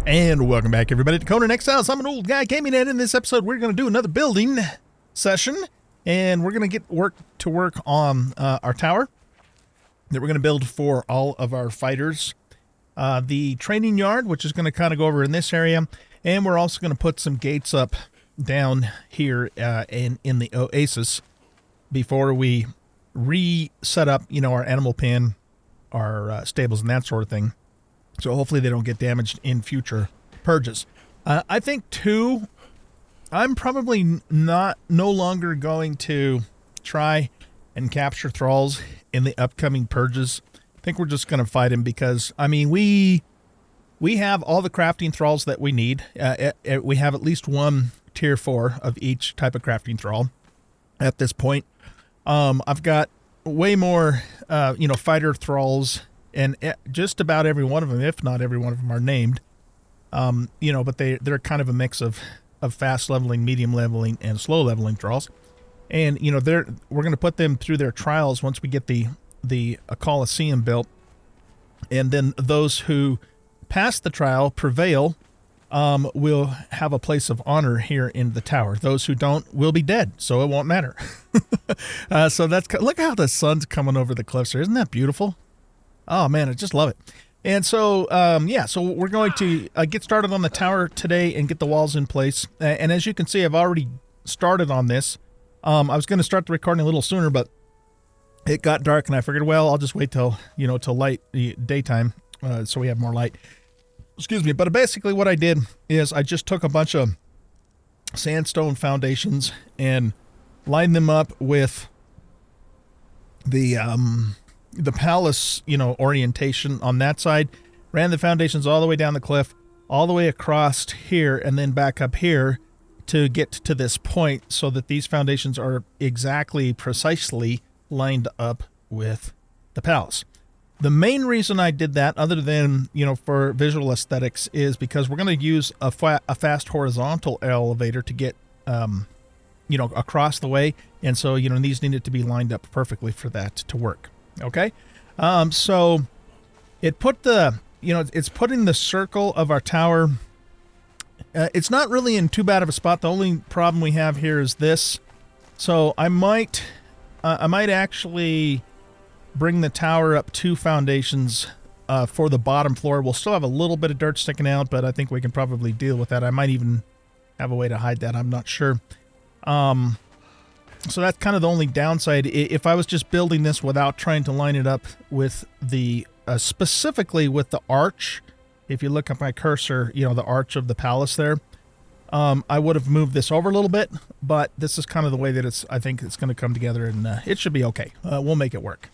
And welcome back, everybody, to Conan Exiles. I'm an old guy gaming, and in this episode, we're going to do another building session, and we're going to get to work on our tower that we're going to build for all of our fighters. The training yard, which is going to kind of go over in this area, and we're also going to put some gates up down here in the oasis before we reset up, our animal pen, our stables, and that sort of thing. So hopefully they don't get damaged in future purges. I think, too, I'm probably no longer going to try and capture thralls in the upcoming purges. I think we're just going to fight him because, we have all the crafting thralls that we need. We have at least one tier 4 of each type of crafting thrall at this point. I've got way more, fighter thralls. And just about every one of them, if not every one of them, are named. But they're kind of a mix of fast leveling, medium leveling, and slow leveling thralls. And we're going to put them through their trials once we get the Coliseum built. And then those who pass the trial, prevail, will have a place of honor here in the tower. Those who don't will be dead, so it won't matter. So look how the sun's coming over the cliffs here. Isn't that beautiful? Oh, man, I just love it. And so, so we're going to get started on the tower today and get the walls in place. And as you can see, I've already started on this. I was going to start the recording a little sooner, but it got dark, and I figured, well, I'll just wait till light daytime, so we have more light. Excuse me. But basically what I did is I just took a bunch of sandstone foundations and lined them up with the palace, orientation on that side, ran the foundations all the way down the cliff, all the way across here, and then back up here to get to this point so that these foundations are precisely lined up with the palace. The main reason I did that, other than, for visual aesthetics, is because we're going to use a fast horizontal elevator to get, across the way. And so, these needed to be lined up perfectly for that to work. Okay, so it put it's putting the circle of our tower. It's not really in too bad of a spot. The only problem we have here is this. So I might actually bring the tower up 2 foundations for the bottom floor. We'll still have a little bit of dirt sticking out, but I think we can probably deal with that. I might even have a way to hide that. I'm not sure. So that's kind of the only downside. If I was just building this without trying to line it up with the, specifically with the arch, if you look at my cursor, the arch of the palace there, I would have moved this over a little bit, but this is kind of the way that I think it's going to come together, and it should be okay. We'll make it work.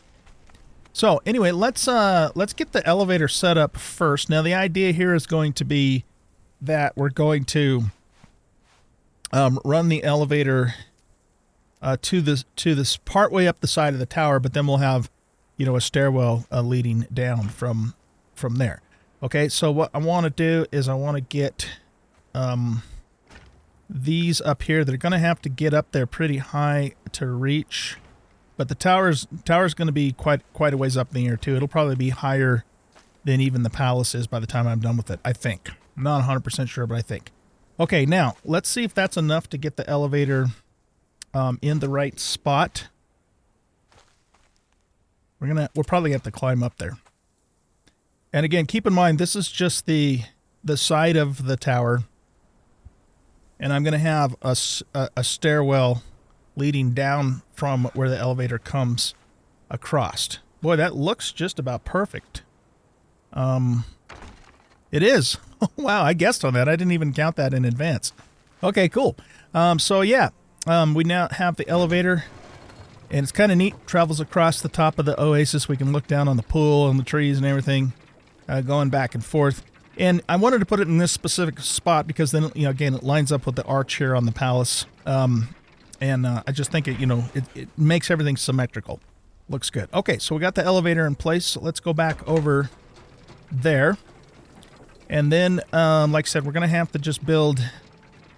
So anyway, let's get the elevator set up first. Now the idea here is going to be that we're going to run the elevator to this part way up the side of the tower, but then we'll have, a stairwell leading down from there. Okay, so what I want to do is I want to get these up here. They're going to have to get up there pretty high to reach, but the tower's going to be quite a ways up in the air too. It'll probably be higher than even the palace is by the time I'm done with it, I think. I'm not 100% sure, but I think. Okay, now let's see if that's enough to get the elevator in the right spot. We'll probably have to climb up there. And again, keep in mind, this is just the side of the tower. And I'm going to have a stairwell leading down from where the elevator comes across. Boy, that looks just about perfect. It is. Wow, I guessed on that. I didn't even count that in advance. Okay, cool. So yeah. We now have the elevator, and it's kind of neat. Travels across the top of the oasis. We can look down on the pool and the trees and everything, going back and forth. And I wanted to put it in this specific spot because then, again, it lines up with the arch here on the palace. And I just think it makes everything symmetrical. Looks good. Okay, so we got the elevator in place. So let's go back over there. And then, like I said, we're going to have to just build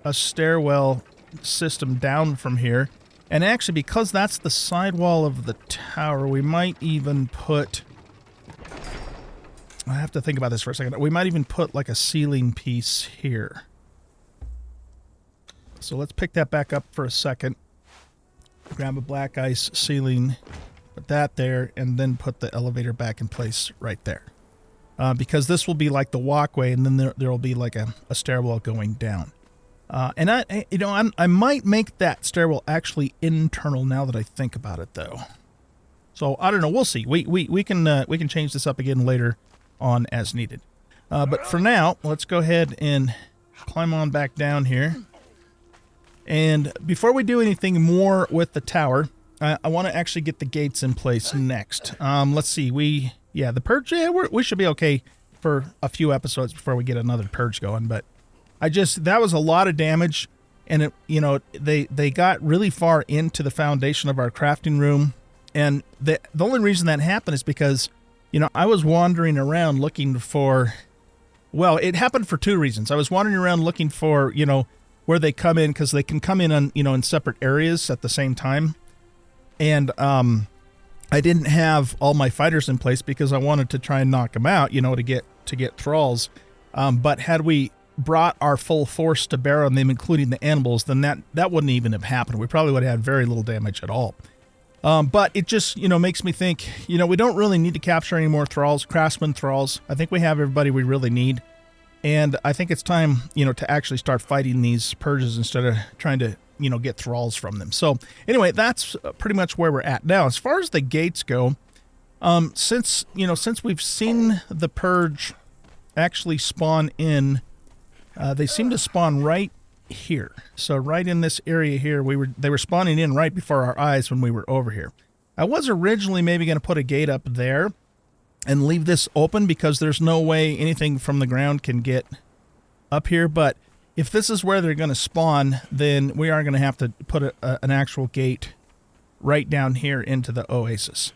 a stairwell system down from here. And actually, because that's the sidewall of the tower, we might even put I have to think about this for a second. We might even put like a ceiling piece here. So let's pick that back up for a second. Grab a black ice ceiling, put that there, and then put the elevator back in place right there. Because this will be like the walkway, and then there will be like a stairwell going down. And I might make that stairwell actually internal now that I think about it, though. So I don't know. We'll see. We can change this up again later on as needed. But for now, let's go ahead and climb on back down here. And before we do anything more with the tower, I want to actually get the gates in place next. Let's see. The purge. Yeah, we should be okay for a few episodes before we get another purge going. But that was a lot of damage, and they got really far into the foundation of our crafting room. And the only reason that happened is because, I was wandering around looking for, well, it happened for two reasons. I was wandering around looking for, where they come in, because they can come in on, in separate areas at the same time. And I didn't have all my fighters in place because I wanted to try and knock them out, to get thralls. But had we brought our full force to bear on them, including the animals, then that wouldn't even have happened. We probably would have had very little damage at all. But it just, makes me think, we don't really need to capture any more thralls, craftsman thralls. I think we have everybody we really need. And I think it's time, to actually start fighting these purges instead of trying to, get thralls from them. So anyway, that's pretty much where we're at. Now, as far as the gates go, since we've seen the purge actually spawn in, they seem to spawn right here. So right in this area here, they were spawning in right before our eyes when we were over here. I was originally maybe going to put a gate up there and leave this open because there's no way anything from the ground can get up here. But if this is where they're going to spawn, then we are going to have to put an actual gate right down here into the oasis.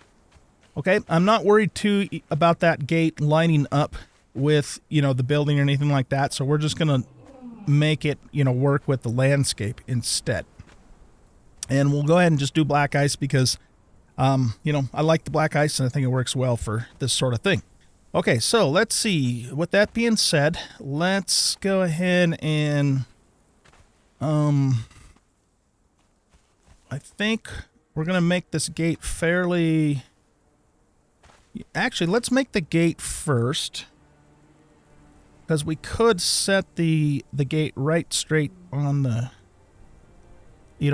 Okay, I'm not worried too about that gate lining up with, the building or anything like that. So we're just going to make it, work with the landscape instead. And we'll go ahead and just do black ice because, I like the black ice and I think it works well for this sort of thing. Okay, so let's see. With that being said, let's go ahead and, I think we're going to make this gate fairly... Actually, let's make the gate first. Because we could set the gate right straight on the,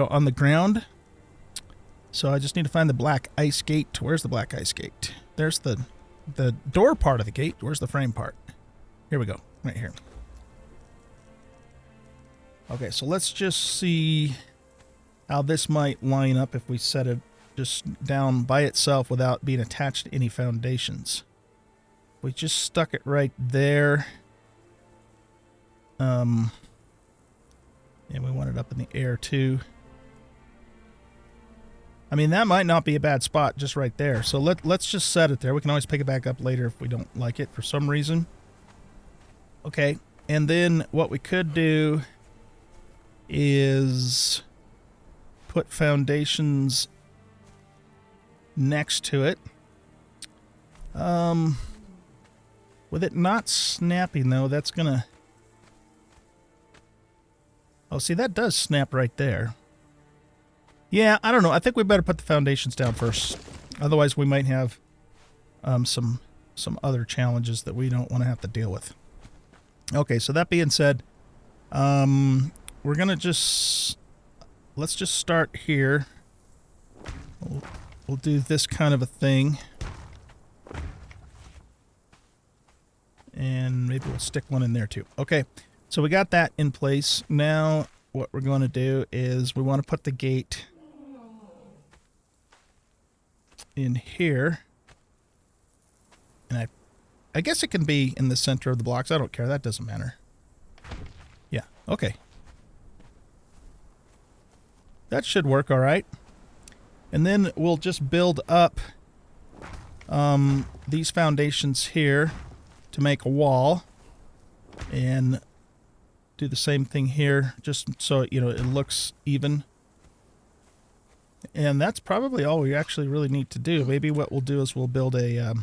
on the ground. So I just need to find the black ice gate. Where's the black ice gate? There's the door part of the gate. Where's the frame part? Here we go. Right here. Okay, so let's just see how this might line up if we set it just down by itself without being attached to any foundations. We just stuck it right there. And we want it up in the air too. I mean, that might not be a bad spot just right there. So let's just set it there. We can always pick it back up later if we don't like it for some reason. Okay, and then what we could do is put foundations next to it. With it not snapping though, that's gonna... Oh, see, that does snap right there. Yeah, I don't know. I think we better put the foundations down first. Otherwise, we might have some other challenges that we don't want to have to deal with. Okay, so that being said, we're going to just... Let's just start here. We'll do this kind of a thing. And maybe we'll stick one in there too. Okay. So we got that in place. Now what we're going to do is we want to put the gate in here. And I guess it can be in the center of the blocks. I don't care. That doesn't matter. Yeah. Okay. That should work all right. And then we'll just build up these foundations here to make a wall. And do the same thing here, just so, it looks even. And that's probably all we actually really need to do. Maybe what we'll do is we'll build a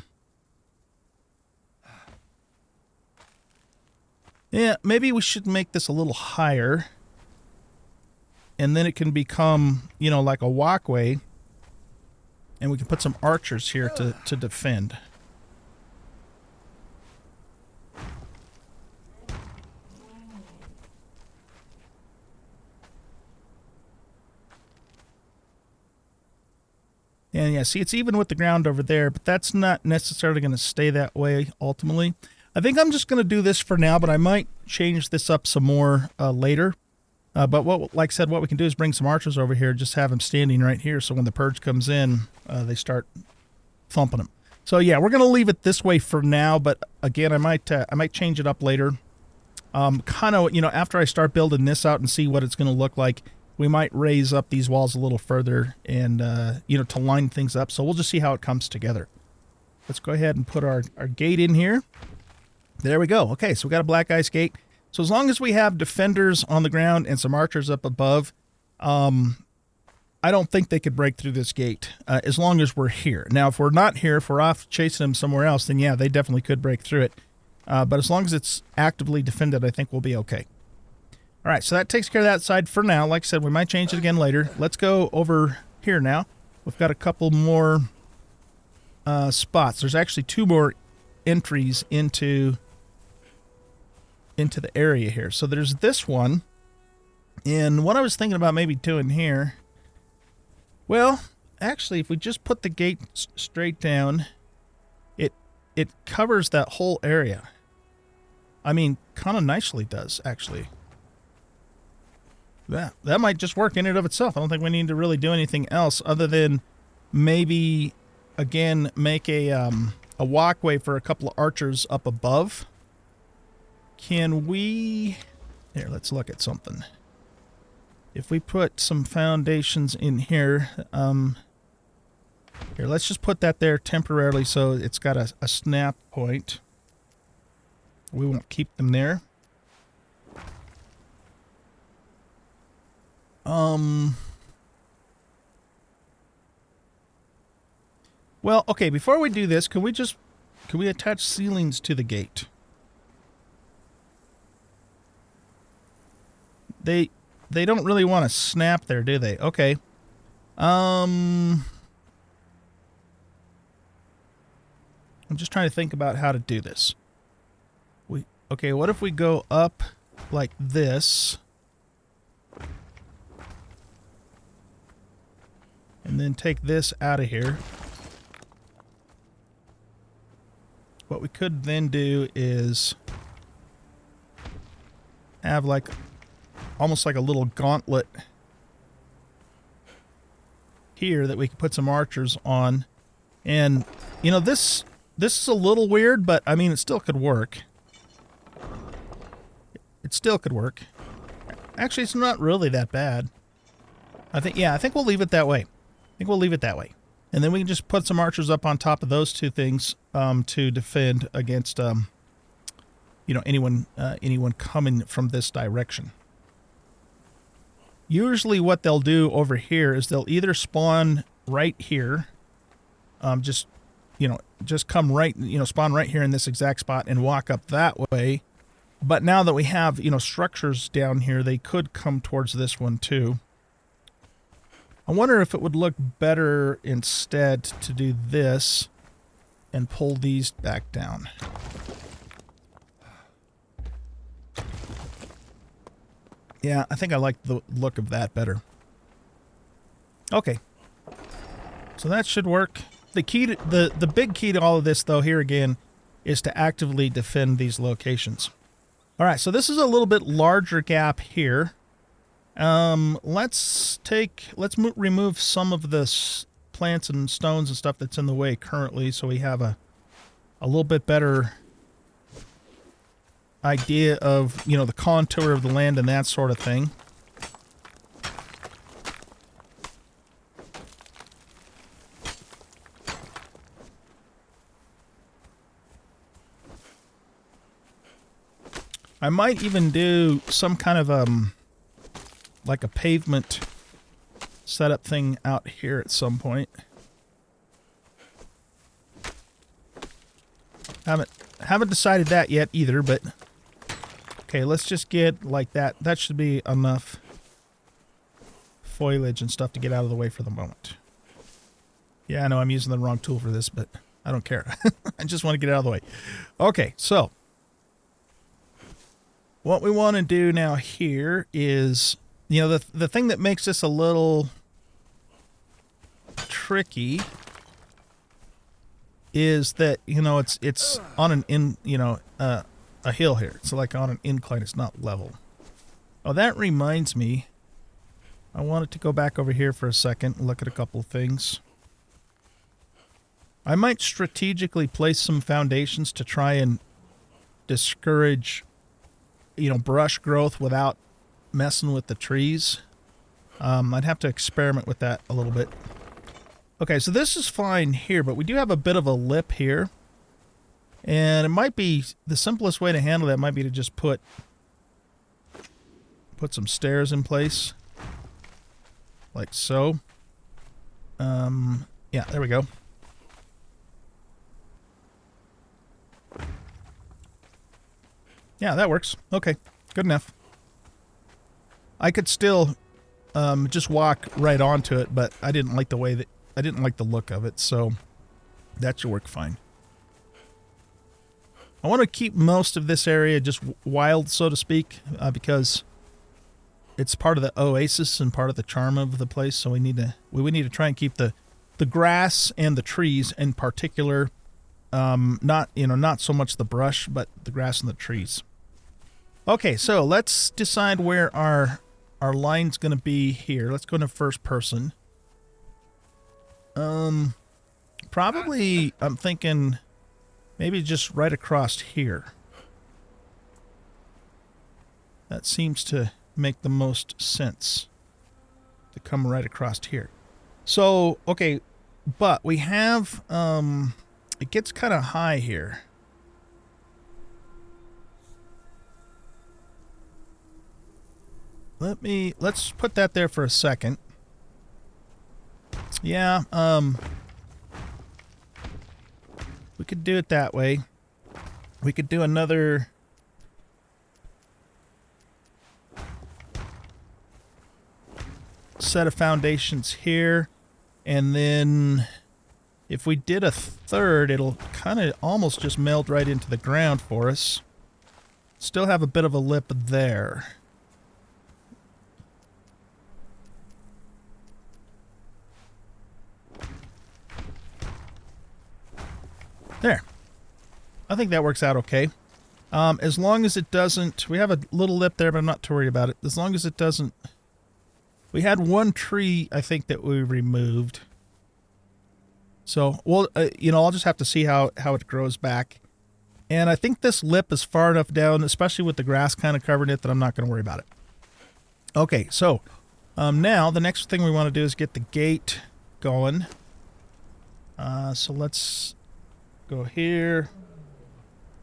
Yeah, maybe we should make this a little higher. And then it can become, you know, like a walkway. And we can put some archers here to defend. And yeah, see, it's even with the ground over there, but that's not necessarily going to stay that way ultimately. I think I'm just going to do this for now, but I might change this up some more later. But like I said, what we can do is bring some archers over here, just have them standing right here, so when the purge comes in, they start thumping them. So yeah, we're going to leave it this way for now, but again, I might change it up later. Kind of, you know, after I start building this out and see what it's going to look like, we might raise up these walls a little further and, you know, to line things up. So we'll just see how it comes together. Let's go ahead and put our gate in here. There we go. Okay, so we got a black ice gate. So as long as we have defenders on the ground and some archers up above, I don't think they could break through this gate as long as we're here. Now, if we're not here, if we're off chasing them somewhere else, then yeah, they definitely could break through it. But as long as it's actively defended, I think we'll be okay. All right, so that takes care of that side for now. Like I said, we might change it again later. Let's go over here now. We've got a couple more spots. There's actually 2 more entries into the area here. So there's this one. And what I was thinking about maybe doing here, well, actually, if we just put the gate straight down, it covers that whole area. I mean, kind of nicely does, actually. That might just work in and of itself. I don't think we need to really do anything else other than maybe, again, make a walkway for a couple of archers up above. Can we... Here, let's look at something. If we put some foundations in here, here, let's just put that there temporarily so it's got a snap point. We won't keep them there. Well, okay, before we do this, can we attach ceilings to the gate? They don't really want to snap there, do they? Okay. I'm just trying to think about how to do this. Okay, what if we go up like this? And then take this out of here. What we could then do is have like almost like a little gauntlet here that we can put some archers on. And you know, this is a little weird, but I mean, it still could work. It still could work. Actually, it's not really that bad. I think we'll leave it that way. And then we can just put some archers up on top of those 2 things to defend against, you know, anyone coming from this direction. Usually what they'll do over here is they'll either spawn right here, just come right, spawn right here in this exact spot and walk up that way. But now that we have, you know, structures down here, they could come towards this one too. I wonder if it would look better instead to do this and pull these back down. Yeah, I think I like the look of that better. Okay. So that should work. The key to the big key to all of this, though, here again, is to actively defend these locations. All right, so this is a little bit larger gap here. Let's remove some of this plants and stones and stuff that's in the way currently, so we have a little bit better idea of, you know, the contour of the land and that sort of thing. I might even do some kind of like a pavement setup thing out here at some point. Haven't decided that yet either, but Okay, let's just get like that. That should be enough foliage and stuff to get out of the way for the moment. Yeah, I know I'm using the wrong tool for this, but I don't care. I just want to get out of the way. Okay, so what we want to do now here is, you know, the thing that makes this a little tricky is that, you know, it's on an a hill here. It's like on an incline. It's not level. Oh, that reminds me. I wanted to go back over here for a second and look at a couple of things. I might strategically place some foundations to try and discourage, you know, brush growth without messing with the trees. I'd have to experiment with that a little bit. Okay, so this is fine here, but we do have a bit of a lip here. And it might be, the simplest way to handle that might be to just put some stairs in place. Like so. Yeah, there we go. Yeah, that works. Okay, good enough. I could still just walk right onto it, but I didn't like the way that, I didn't like the look of it, so that should work fine. I want to keep most of this area just wild, so to speak, because it's part of the oasis and part of the charm of the place. So we need to try and keep the grass and the trees in particular, not so much the brush, but the grass and the trees. Okay, so let's decide where our line's going to be here. Let's go into first person. Probably I'm thinking maybe just right across here. That seems to make the most sense to come right across here. So, okay, but we have, it gets kind of high here. Let's put that there for a second. Yeah, we could do it that way. We could do another set of foundations here, and then if we did a third, it'll kind of almost just meld right into the ground for us. Still have a bit of a lip there. There. I think that works out okay. As long as it doesn't... We have a little lip there, but I'm not too worried about it. As long as it doesn't... We had one tree, I think, that we removed. So, well, I'll just have to see how it grows back. And I think this lip is far enough down, especially with the grass kind of covering it, that I'm not going to worry about it. Okay, so now the next thing we want to do is get the gate going. So let's go here.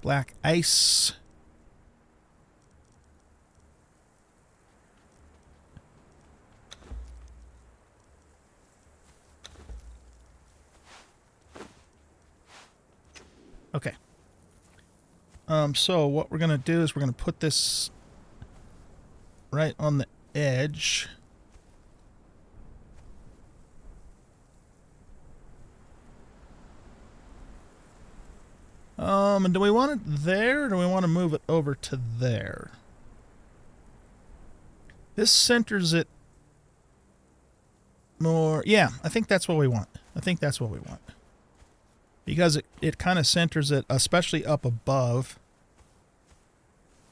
Black ice. Okay. So what we're going to do is we're going to put this right on the edge. And do we want it there, or do we want to move it over to there? This centers it more. Yeah, I think that's what we want. I think that's what we want. Because it kind of centers it, especially up above.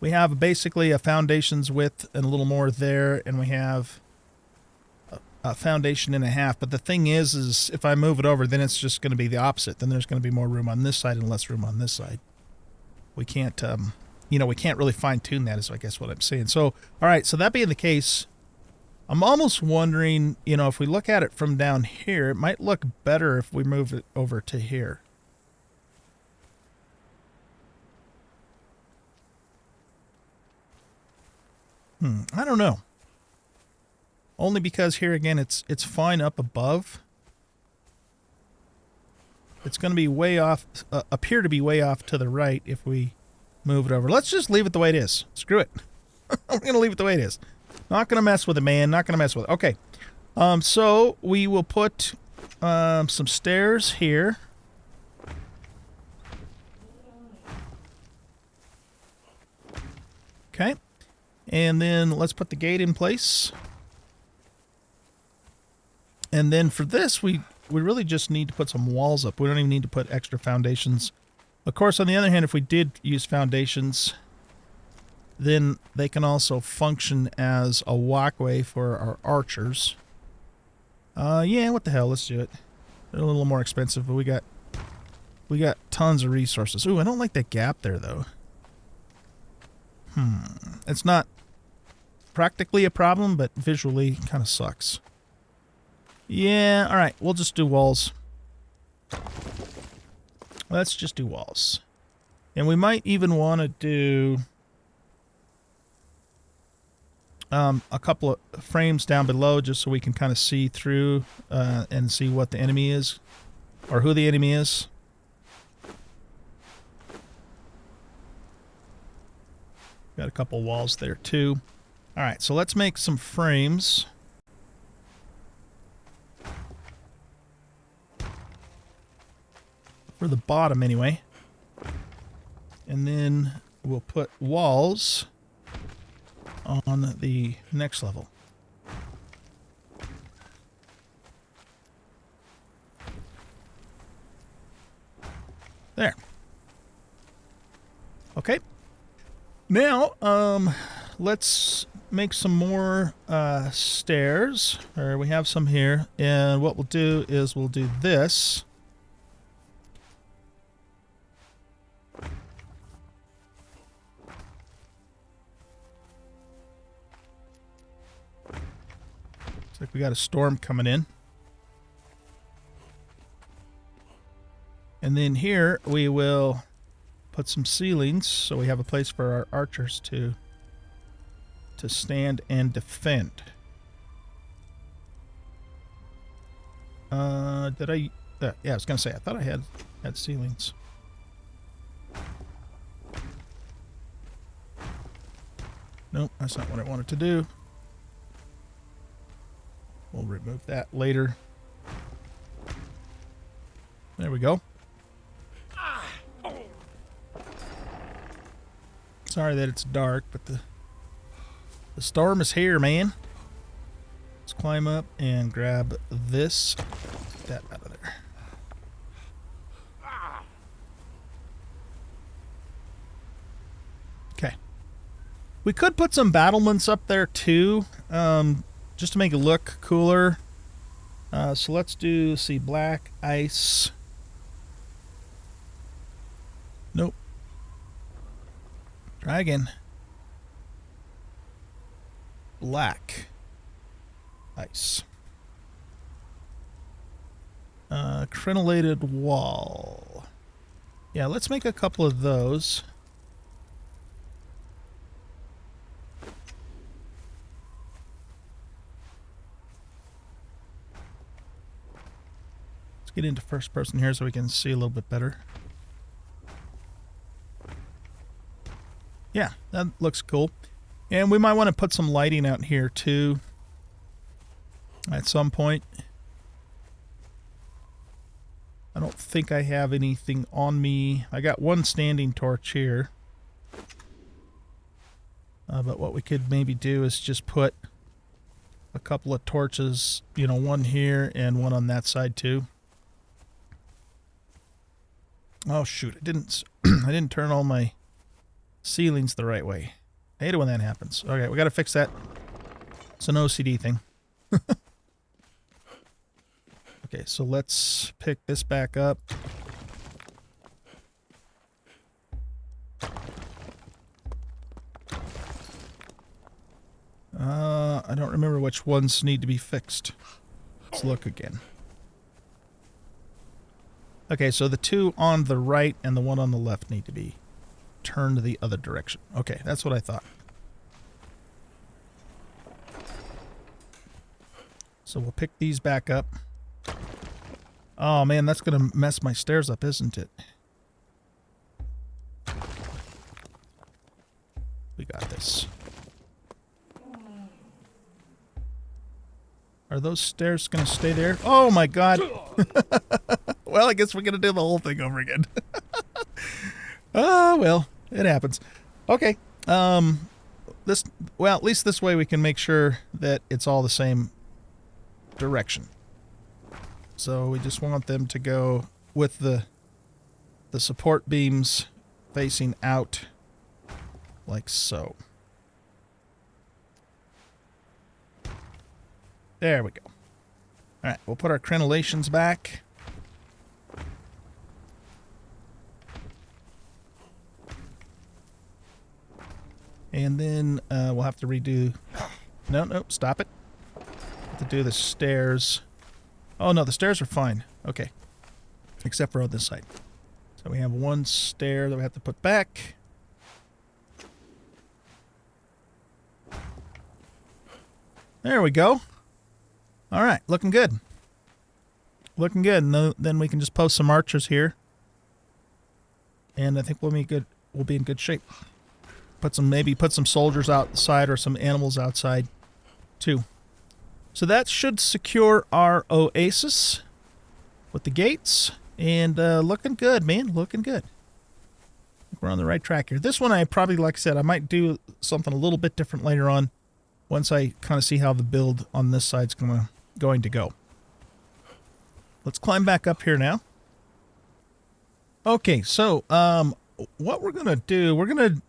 We have basically a foundation's width and a little more there, and we have a foundation and a half. But the thing is if I move it over, then it's just going to be the opposite. Then there's going to be more room on this side and less room on this side. We can't, we can't really fine-tune that is, I guess, what I'm saying. So, all right, so that being the case, I'm almost wondering, if we look at it from down here, it might look better if we move it over to here. I don't know. Only because here again, it's fine up above. It's going to be way off, appear to be way off to the right if we move it over. Let's just leave it the way it is. Screw it. We're going to leave it the way it is. Not going to mess with it, man. Not going to mess with it. Okay. So we will put some stairs here. Okay. And then let's put the gate in place. And then for this, we really just need to put some walls up. We don't even need to put extra foundations. Of course, on the other hand, if we did use foundations, then they can also function as a walkway for our archers. Yeah, what the hell? Let's do it. They're a little more expensive, but we got tons of resources. Ooh, I don't like that gap there, though. It's not practically a problem, but visually kind of sucks. Yeah, all right. We'll just do walls. Let's just do walls. And we might even want to do a couple of frames down below just so we can kind of see through and see what the enemy is or who the enemy is. Got a couple walls there too. All right, so let's make some frames. For the bottom anyway. And then we'll put walls on the next level. There. Okay. Now, let's make some more stairs. Or we have some here. And what we'll do is we'll do this. Looks like we got a storm coming in. And then here we will put some ceilings so we have a place for our archers to stand and defend. Did I? Yeah, I was gonna say I thought I had ceilings. Nope, that's not what I wanted to do. We'll remove that later. There we go. Sorry that it's dark, but the storm is here, man. Let's climb up and grab this. Get that out of there. Okay. We could put some battlements up there too, just to make it look cooler. So let's see, black, ice. Nope. Dragon. Black. Ice. Crenellated wall. Yeah, let's make a couple of those. Let's get into first person here so we can see a little bit better. Yeah, that looks cool. And we might want to put some lighting out here too at some point. I don't think I have anything on me. I got one standing torch here. But what we could maybe do is just put a couple of torches, you know, one here and one on that side too. Oh shoot, I didn't turn all my ceilings the right way. I hate it when that happens. Okay, we got to fix that. It's an OCD thing. Okay, so let's pick this back up. I don't remember which ones need to be fixed. Let's look again. Okay, so the two on the right and the one on the left need to be turned the other direction. Okay, that's what I thought. So we'll pick these back up. Oh man, that's gonna mess my stairs up, isn't it? nice. Are those stairs going to stay there? Oh my god. Well, I guess we're going to do the whole thing over again. Oh, well, it happens. Okay. Well, at least this way we can make sure that it's all the same direction. So we just want them to go with the support beams facing out like so. There we go. All right, we'll put our crenellations back. And then we'll have to redo... No, stop it. Have to do the stairs. Oh, no, the stairs are fine. Okay. Except for on this side. So we have one stair that we have to put back. There we go. All right, looking good. Looking good. And then we can just post some archers here. And I think we'll be good. We'll be in good shape. Maybe put some soldiers outside or some animals outside too. So that should secure our oasis with the gates. And looking good, man. Looking good. We're on the right track here. This one I probably, like I said, I might do something a little bit different later on once I kind of see how the build on this side's going to go. Let's climb back up here now. Okay, so what we're going to do, we're going to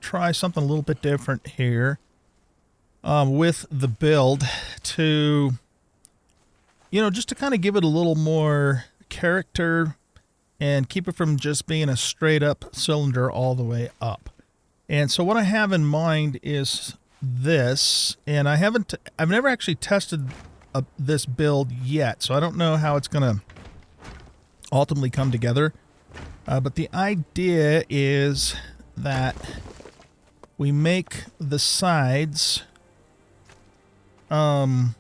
try something a little bit different here with the build to, just to kind of give it a little more character and keep it from just being a straight up cylinder all the way up. And so what I have in mind is this, and I've never actually tested this build yet, so I don't know how it's going to ultimately come together. But the idea is that we make the sides, the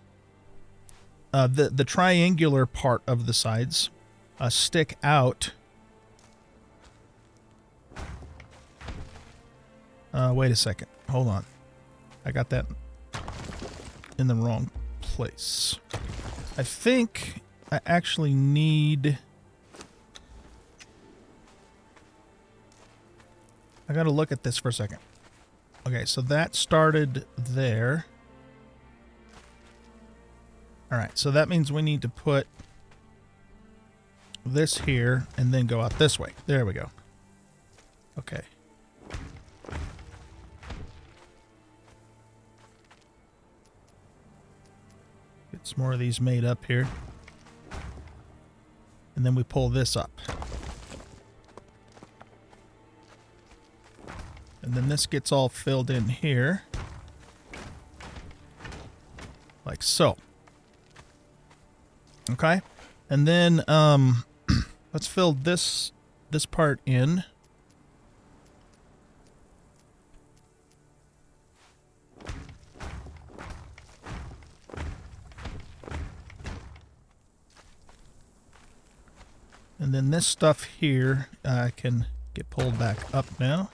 triangular part of the sides stick out. Wait a second. Hold on. I got that in the wrong place. I think I actually need... I gotta look at this for a second. Okay, so that started there. Alright, so that means we need to put this here and then go out this way. There we go. Okay. Get some more of these made up here. And then we pull this up. And then this gets all filled in here. Like so. Okay? And then let's fill this part in. And then this stuff here can get pulled back up now.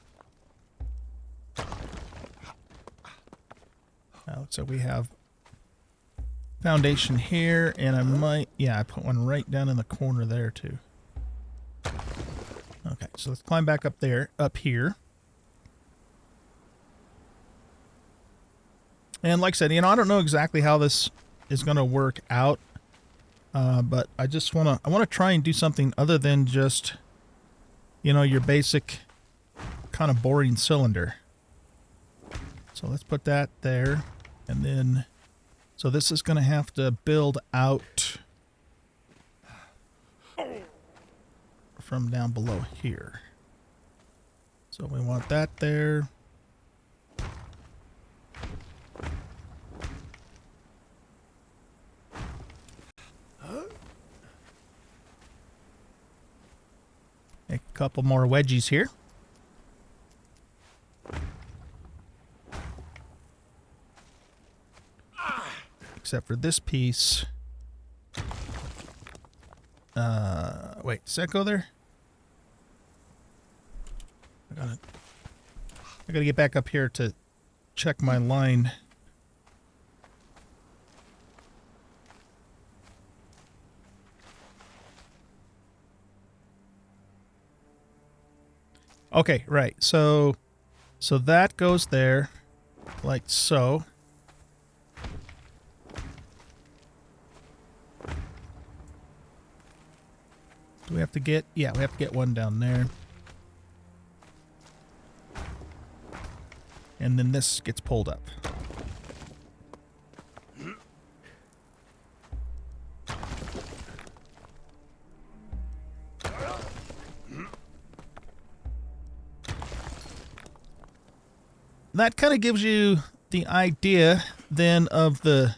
So we have foundation here, and I put one right down in the corner there too. Okay, so let's climb back up here. And like I said, I don't know exactly how this is going to work out, but I want to try and do something other than just, your basic kind of boring cylinder. So let's put that there. And then, so this is going to have to build out from down below here. So we want that there. Make a couple more wedgies here. Except for this piece. Wait, does that go there? I got it. I gotta get back up here to check my line. Okay, right. So that goes there, like so. Do we have to get... Yeah, we have to get one down there. And then this gets pulled up. That kind of gives you the idea then of the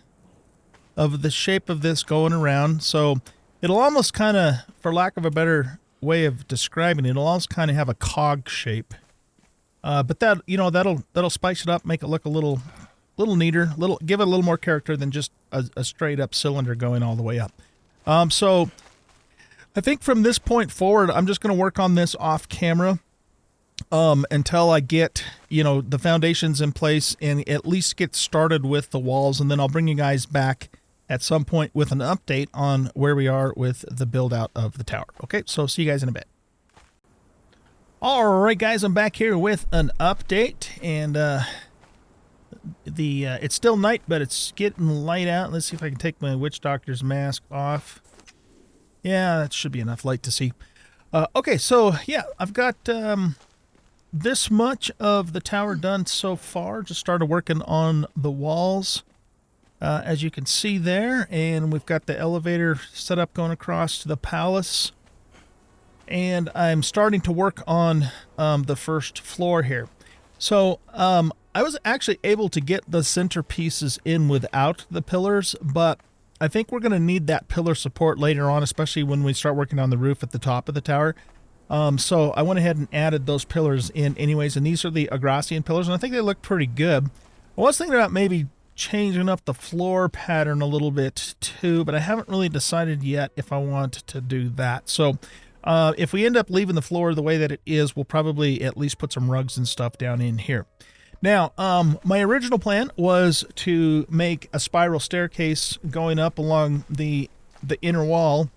shape of this going around. So it'll almost kind of, for lack of a better way of describing it, it'll almost kind of have a cog shape. But that, you know, that'll spice it up, make it look a little neater, give it a little more character than just a straight up cylinder going all the way up. So I think from this point forward, I'm just going to work on this off camera. Until I get, you know, the foundations in place and at least get started with the walls. And then I'll bring you guys back at some point with an update on where we are with the build out of the tower. Okay, so see you guys in a bit. All right, guys, I'm back here with an update. And it's still night, but it's getting light out. Let's see if I can take my witch doctor's mask off. Yeah, that should be enough light to see. Okay, so yeah, I've got... this much of the tower done so far. Just started working on the walls, as you can see there, and we've got the elevator set up going across to the palace, and I'm starting to work on the first floor here. So I was actually able to get the centerpieces in without the pillars, but I think we're going to need that pillar support later on, especially when we start working on the roof at the top of the tower. So I went ahead and added those pillars in anyways, and these are the Agracian pillars, and I think they look pretty good. I was thinking about maybe changing up the floor pattern a little bit too, but I haven't really decided yet if I want to do that. So if we end up leaving the floor the way that it is, we'll probably at least put some rugs and stuff down in here. Now, my original plan was to make a spiral staircase going up along the inner wall,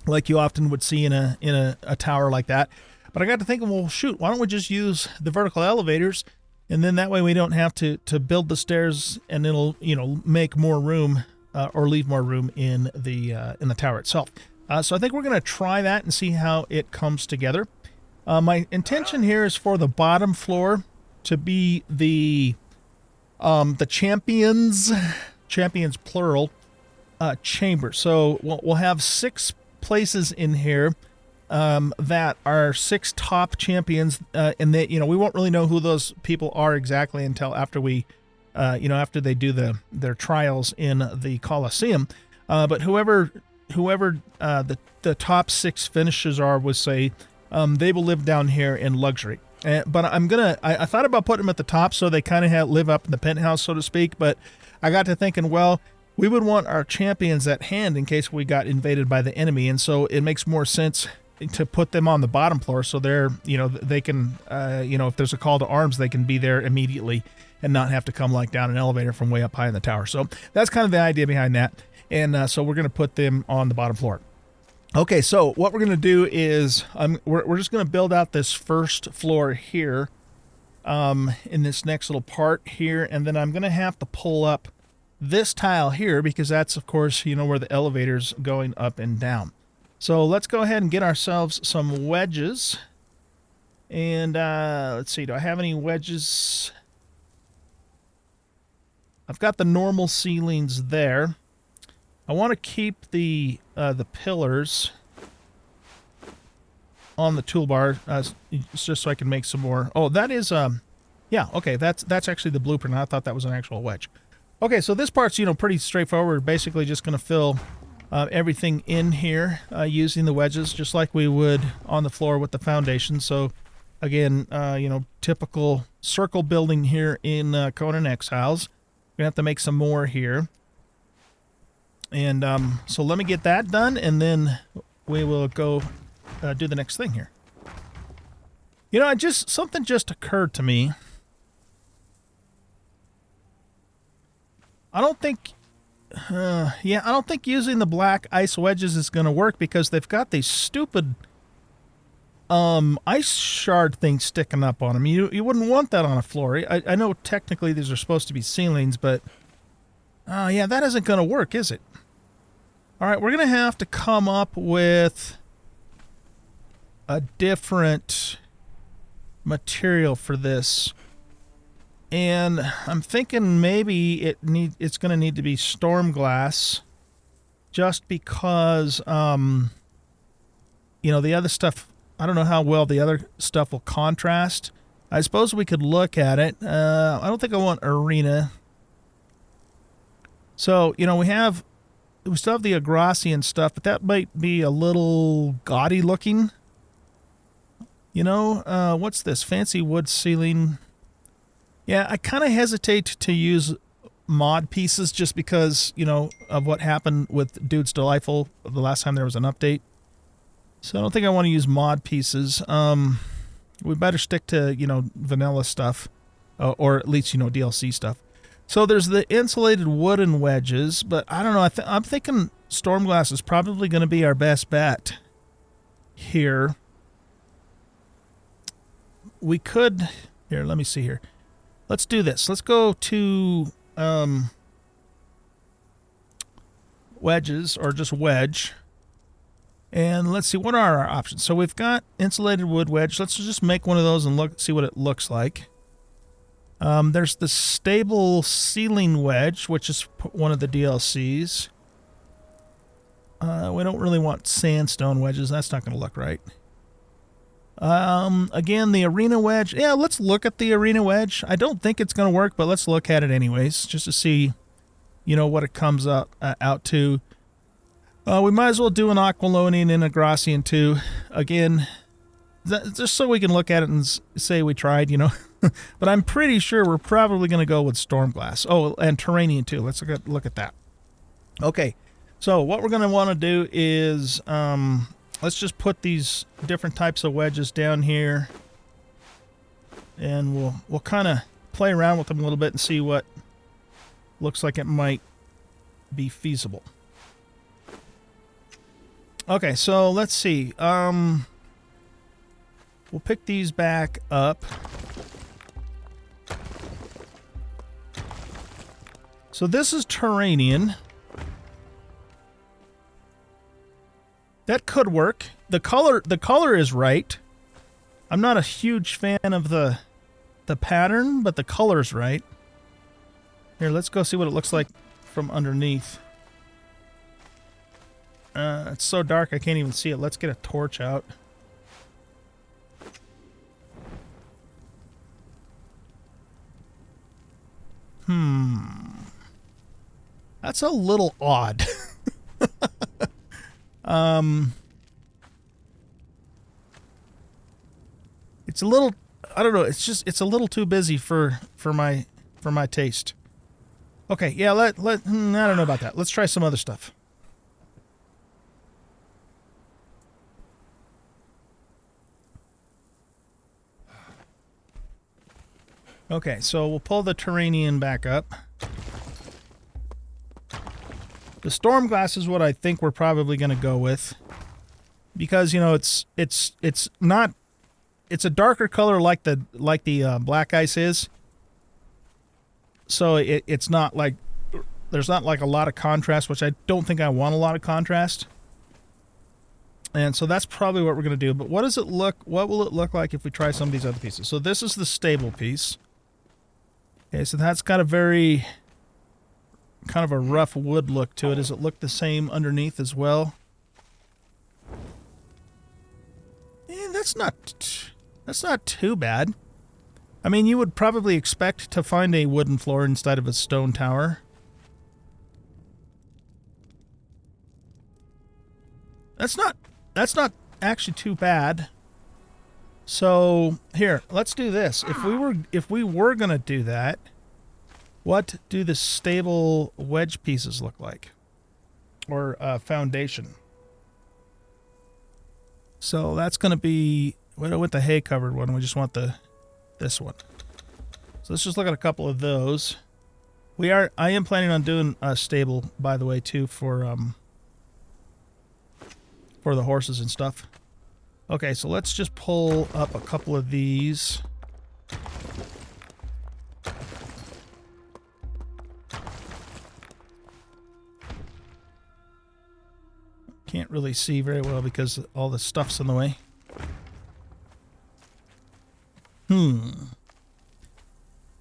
like you often would see in a tower like that. But I got to thinking, well, shoot, why don't we just use the vertical elevators, and then that way we don't have to build the stairs, and it'll, you know, make more room or leave more room in the tower itself. So I think we're going to try that and see how it comes together. My intention here is for the bottom floor to be the champions plural chamber. So we'll have 6 places in here that are 6 top champions, and they, you know, we won't really know who those people are exactly until after we, after they do their trials in the Colosseum. But whoever the top 6 finishes are, would say, they will live down here in luxury. But I thought about putting them at the top so they kind of live up in the penthouse, so to speak. But I got to thinking, well, we would want our champions at hand in case we got invaded by the enemy, and so it makes more sense to put them on the bottom floor so they're, you know, they can, if there's a call to arms, they can be there immediately and not have to come like down an elevator from way up high in the tower. So that's kind of the idea behind that, and so we're going to put them on the bottom floor. Okay, so what we're going to do is we're just going to build out this first floor here, in this next little part here, and then I'm going to have to pull up this tile here because that's, of course, you know, where the elevator's going up and down. So let's go ahead and get ourselves some wedges. And let's see, do I have any wedges? I've got the normal ceilings there. I want to keep the pillars on the toolbar, just so I can make some more. Oh, that is yeah, okay, that's actually the blueprint. I thought that was an actual wedge. Okay, so this part's, you know, pretty straightforward. We're basically just going to fill everything in here using the wedges, just like we would on the floor with the foundation. So, again, typical circle building here in Conan Exiles. We're going to have to make some more here. And so let me get that done, and then we will go do the next thing here. You know, something just occurred to me. I don't think, yeah, I don't think using the black ice wedges is going to work because they've got these stupid ice shard things sticking up on them. You wouldn't want that on a floor. I know technically these are supposed to be ceilings, but yeah, that isn't going to work, is it? All right, we're going to have to come up with a different material for this. And I'm thinking maybe it's going to need to be storm glass, just because you know, the other stuff, I don't know how well the other stuff will contrast. I suppose we could look at it. I don't think I want arena. So, you know, we still have the Agrassian stuff, but that might be a little gaudy looking. You know, what's this? Fancy wood ceiling. Yeah, I kind of hesitate to use mod pieces just because, you know, of what happened with Dude's Delightful the last time there was an update. So I don't think I want to use mod pieces. We better stick to, you know, vanilla stuff, or at least, you know, DLC stuff. So there's the insulated wooden wedges, but I don't know. I'm thinking storm glass is probably going to be our best bet here. We could, here, let me see here. Let's do this. Let's go to wedges, or just wedge. And let's see, what are our options? So we've got insulated wood wedge. Let's just make one of those and see what it looks like. There's the stable ceiling wedge, which is one of the DLCs. We don't really want sandstone wedges. That's not going to look right. Again, the arena wedge. Yeah, let's look at the arena wedge. I don't think it's going to work, but let's look at it anyways, just to see, you know, what it comes out to. We might as well do an Aquilonian and a Grassian too. Again, just so we can look at it and say we tried, you know. But I'm pretty sure we're probably going to go with Stormglass. Oh, and Terranian too. Let's look at that. Okay, so what we're going to want to do is let's just put these different types of wedges down here, and we'll kind of play around with them a little bit and see what looks like it might be feasible. Okay, so let's see. We'll pick these back up. So this is Terranian. That could work. The color is right. I'm not a huge fan of the pattern, but the color's right. Here, let's go see what it looks like from underneath. It's so dark I can't even see it. Let's get a torch out. That's a little odd. It's a little, I don't know, it's a little too busy for my taste. Okay, yeah, I don't know about that. Let's try some other stuff. Okay, so we'll pull the Terranian back up. The Stormglass is what I think we're probably going to go with, because, you know, it's not, it's a darker color like the black ice is. So it's not like, there's not like a lot of contrast, which I don't think I want a lot of contrast. And so that's probably what we're going to do. But what will it look like if we try some of these other pieces? So this is the stable piece. Okay, so that's got a very kind of a rough wood look to it. Does it look the same underneath as well? That's not too bad. I mean, you would probably expect to find a wooden floor instead of a stone tower. That's not actually too bad. So here, let's do this. If we were gonna do that, what do the stable wedge pieces look like, or foundation? So that's gonna be, we don't want the hay covered one. We just want this one. So let's just look at a couple of those. I am planning on doing a stable, by the way, too, for the horses and stuff. Okay, so let's just pull up a couple of these. Can't really see very well because all the stuff's in the way.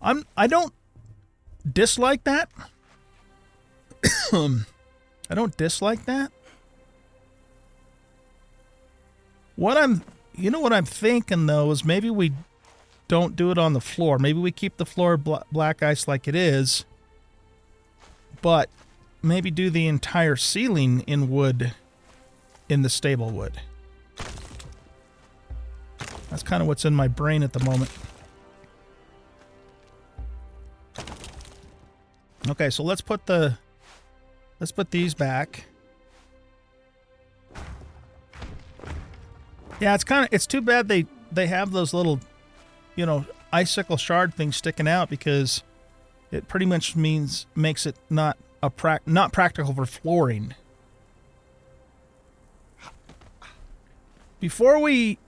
I don't dislike that. I don't dislike that. What I'm thinking though is maybe we don't do it on the floor. Maybe we keep the floor black ice like it is, but maybe do the entire ceiling in wood, in the stable wood. That's kind of what's in my brain at the moment. Okay, so let's put these back. Yeah, it's too bad they have those little, icicle shard things sticking out, because it pretty much makes it not practical for flooring. Before we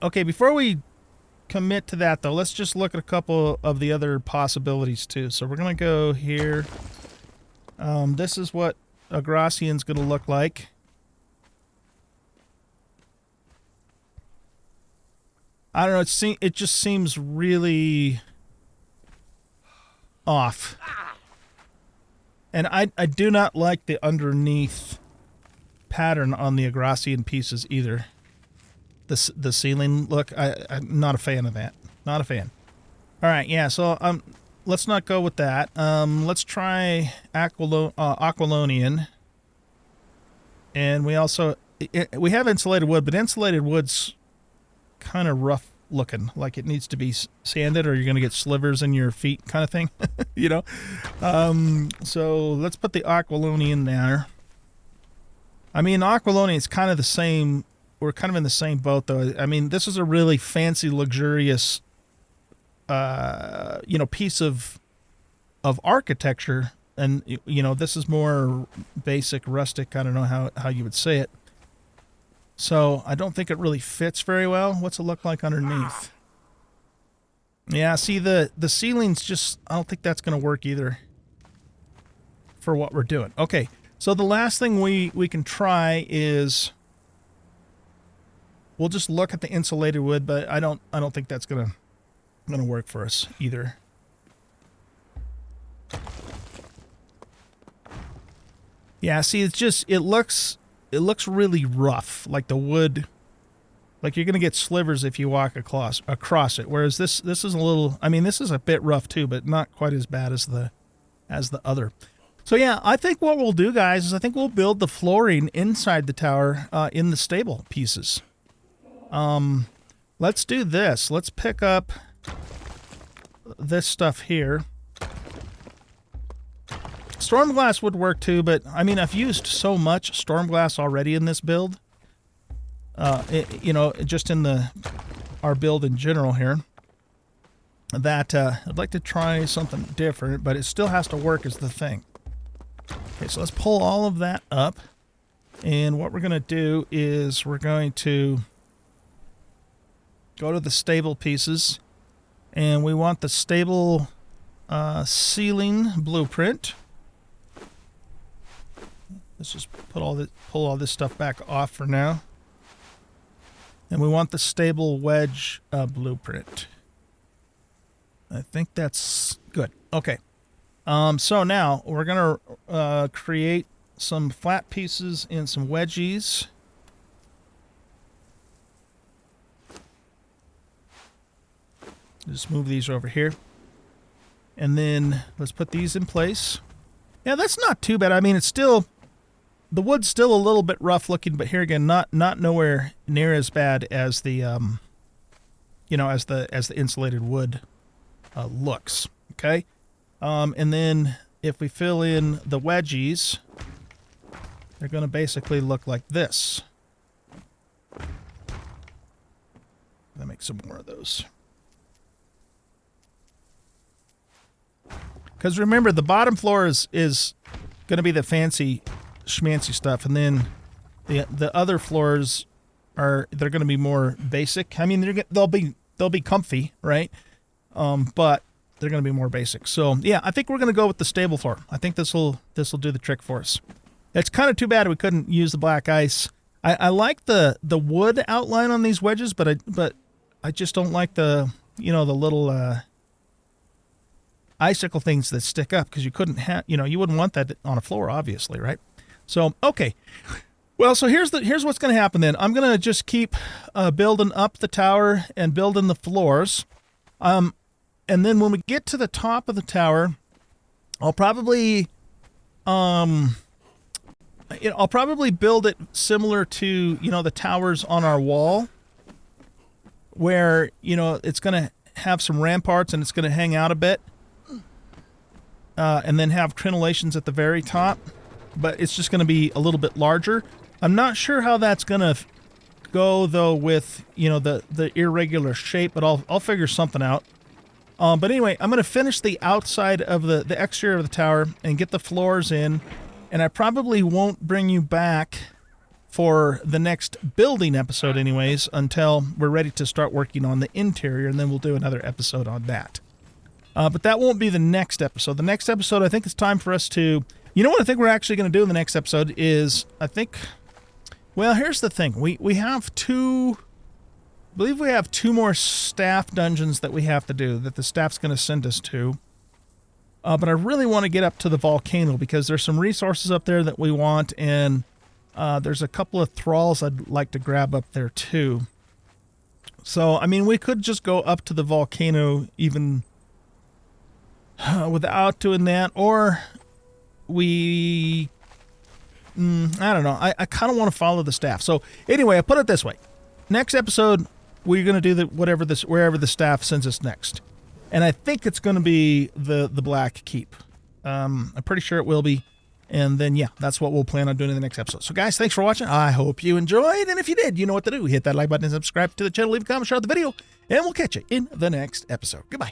commit to that though, let's just look at a couple of the other possibilities too. So we're gonna go here. This is what a Gracian's gonna look like. I don't know, it just seems really off. And I do not like the underneath pattern on the Agracian pieces either. The ceiling look, I'm not a fan of that. Not a fan. All right, yeah, so let's not go with that. Let's try Aquilonian. And we also, we have insulated wood, but insulated wood's kind of rough looking, like it needs to be sanded or you're going to get slivers in your feet kind of thing, So let's put the Aquilonian there. I mean, Aquilonian is kind of the same. We're kind of in the same boat, though. I mean, this is a really fancy, luxurious, piece of architecture, and this is more basic, rustic. I don't know how you would say it. So I don't think it really fits very well. What's it look like underneath? Yeah, see the ceiling's just, I don't think that's going to work either for what we're doing. Okay, so the last thing we can try is, we'll just look at the insulated wood, but I don't think that's gonna work for us either. Yeah, see, it looks really rough, like the wood, like you're gonna get slivers if you walk across it. Whereas this is a little, I mean, this is a bit rough too, but not quite as bad as the other. So yeah, I think what we'll do, guys, is I think we'll build the flooring inside the tower in the stable pieces. Let's do this. Let's pick up this stuff here. Stormglass would work too, but I mean, I've used so much Stormglass already in this build. Just in our build in general here, that I'd like to try something different, but it still has to work is the thing. Okay, so let's pull all of that up, and what we're going to do is we're going to go to the stable pieces, and we want the stable ceiling blueprint. Let's just pull all this stuff back off for now. And we want the stable wedge blueprint. I think that's good. Okay. So now we're going to create some flat pieces and some wedgies. Just move these over here. And then let's put these in place. Yeah, that's not too bad. I mean, it's still, the wood's still a little bit rough looking, but here again, not nowhere near as bad as the, as the insulated wood looks. Okay. And then if we fill in the wedgies, they're going to basically look like this. Let me make some more of those. Because remember, the bottom floor is going to be the fancy schmancy stuff, and then the other floors they're going to be more basic. I mean, they'll be comfy, right? But they're going to be more basic. So yeah, I think we're going to go with the stable floor. I think this will do the trick for us. It's kind of too bad we couldn't use the black ice. I like the wood outline on these wedges, but I just don't like the the little icicle things that stick up, because you couldn't have, you wouldn't want that on a floor, obviously, right? So okay. Well, so here's what's going to happen then. I'm going to just keep building up the tower and building the floors. And then when we get to the top of the tower, I'll probably build it similar to, the towers on our wall, where, it's going to have some ramparts and it's going to hang out a bit, and then have crenellations at the very top, but it's just going to be a little bit larger. I'm not sure how that's going to go, though, with, the irregular shape, but I'll figure something out. But anyway, I'm going to finish the outside of the exterior of the tower and get the floors in. And I probably won't bring you back for the next building episode anyways, until we're ready to start working on the interior, and then we'll do another episode on that. But that won't be the next episode. The next episode, I think it's time for us to... what I think we're actually going to do in the next episode is, well, here's the thing. We have I believe we have 2 more staff dungeons that we have to do, that the staff's going to send us to. But I really want to get up to the volcano, because there's some resources up there that we want, and there's a couple of thralls I'd like to grab up there too. So, I mean, we could just go up to the volcano even without doing that, or I don't know. I kind of want to follow the staff. So anyway, I put it this way. Next episode, we're going to do wherever the staff sends us next. And I think it's going to be the Black Keep. I'm pretty sure it will be. And then, yeah, that's what we'll plan on doing in the next episode. So, guys, thanks for watching. I hope you enjoyed. And if you did, you know what to do. Hit that like button and subscribe to the channel. Leave a comment, share the video. And we'll catch you in the next episode. Goodbye.